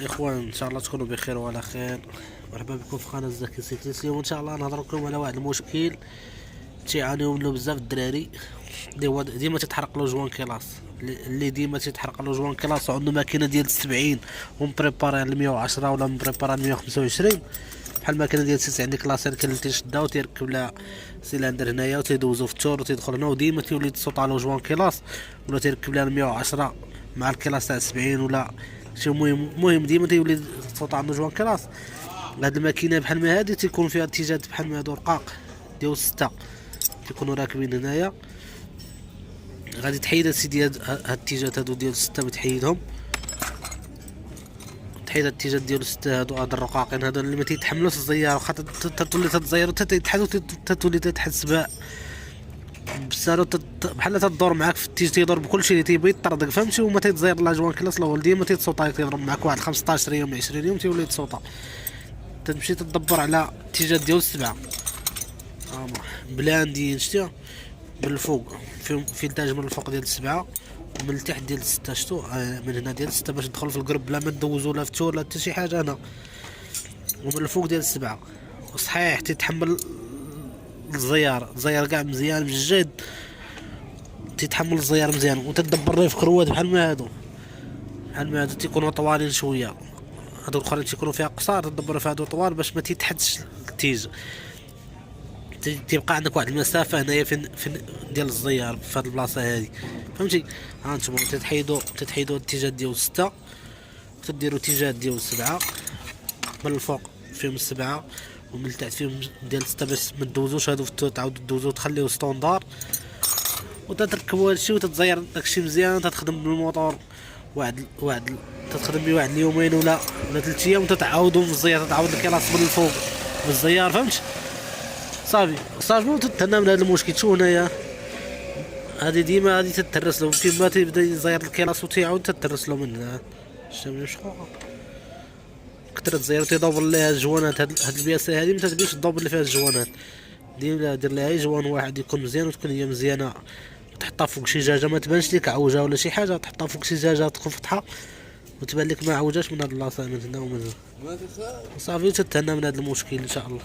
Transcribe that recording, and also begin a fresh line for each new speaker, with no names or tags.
اخوان ان شاء الله تكونوا بخير وعلى خير. مرحبا بكم في قناه زكي سيتيس. اليوم ان شاء الله نهضر لكم على واحد المشكل تيعانيو منه بزاف الدراري، اللي هو ديما تتحرق له جوان كلاص. اللي ديما تيتحرق له جوان كلاص وعنده ماكينه ديال 70 ومبريباري على 110 ولا مبريباري على 125، بحال الماكينه ديال سيس عندي كلاسير اللي تيشدها وتيركب لها سيلندر هنايا وتيدوزو في التور وتيدخل هنا، وديما تيولي تصوت على جوان كلاص ولا تيركب لها 110 مع الكلاس تاع 70 ولا شي. المهم ديما تيولي تصوت عنده جوان كلاس. هاد الماكينه بحال ما هادي تيكون فيها اتجاهات بحال ما هادو رقاق ديال 6 تيكونوا راكبين هنايا. غادي تحيد سيدي هاد الاتجاهات هادو ديال 6 بتحيدهم، تحيد الاتجاه ديال 6 هاد الرقاقين هادو اللي ما تيتحملوش الزيار، خاطر تولي تتزير تتحدو تولي تحس بها بسالو بحال تدور معاك في التيج، تيضرب كلشي اللي تيبغي يطردك فهمتي، وما تيتزير لا جوان كلاس الاول ديما تيتصوتا تيضرب معاك واحد 15 يوم 20 يوم تيولي يتصوتا. تمشي تدبر على الاتجاه ديال 7 بلاندين شتي من الفوق في التاج من الفوق ديال 7 ومن التحت ديال 6 شتو. من هنا ديال 6 باش ندخل في القرب بلا ما ندوزو لا في تور لا حتى شي حاجه هنا، ومن الفوق ديال 7 صحيح تيتحمل الزيار كاع مزيان بجد، تيتحمل الزيار مزيان وتدبر ليه في كروات بحال ما هادو تيكونوا طوالين شويه، هادو الاخرين تيكونوا فيها قصار تدبر في هادو طوال باش ما تيتحدش التيج. تيبقى عندك واحد المسافه هنايا فين ديال الزيار في هاد البلاصه هادي فهمتي. ها انتم تتحيدوا الاتجاه ديال 6 وتديروا اتجاه ديال 7 من الفوق فيهم 7 ومن التحت فيهم ديال 6 باش ما تدوزوش هادو تعاودوا تدوزو تخليو ستوندار وتتركبوا هادشي وتتزير داكشي مزيان. تتخدم بالموتور واحد تتخدم بيه واحد اليومين ولا 3 ايام وتتعاودوا في الزيار، تتعاود الكلاس من الفوق بالزيار فهمت صافي وتتهنى من هذا المشكل. شو هنايا هادي ديما هادي تترس له كيما تيبدا يزير الكلاس وتيعاود تترس له من هنا شتي شحال كثر تزير تيدوبر ليها الجوانات. هاد البياسه هادي ما تبغيش تدوبر لي فيها الجوانات، دير لها جوان واحد يكون مزيان وتكون هي مزيانه، تحطها فوق شي جاجه ما تبانش ليك عوجه ولا شي حاجه، تحطها فوق شي جاجه تكون فتحه وتبان لك ما عوجاش من هاد البلاصه من هنا ومن هنا صافي. تتهنى من هاد المشكل ان شاء الله.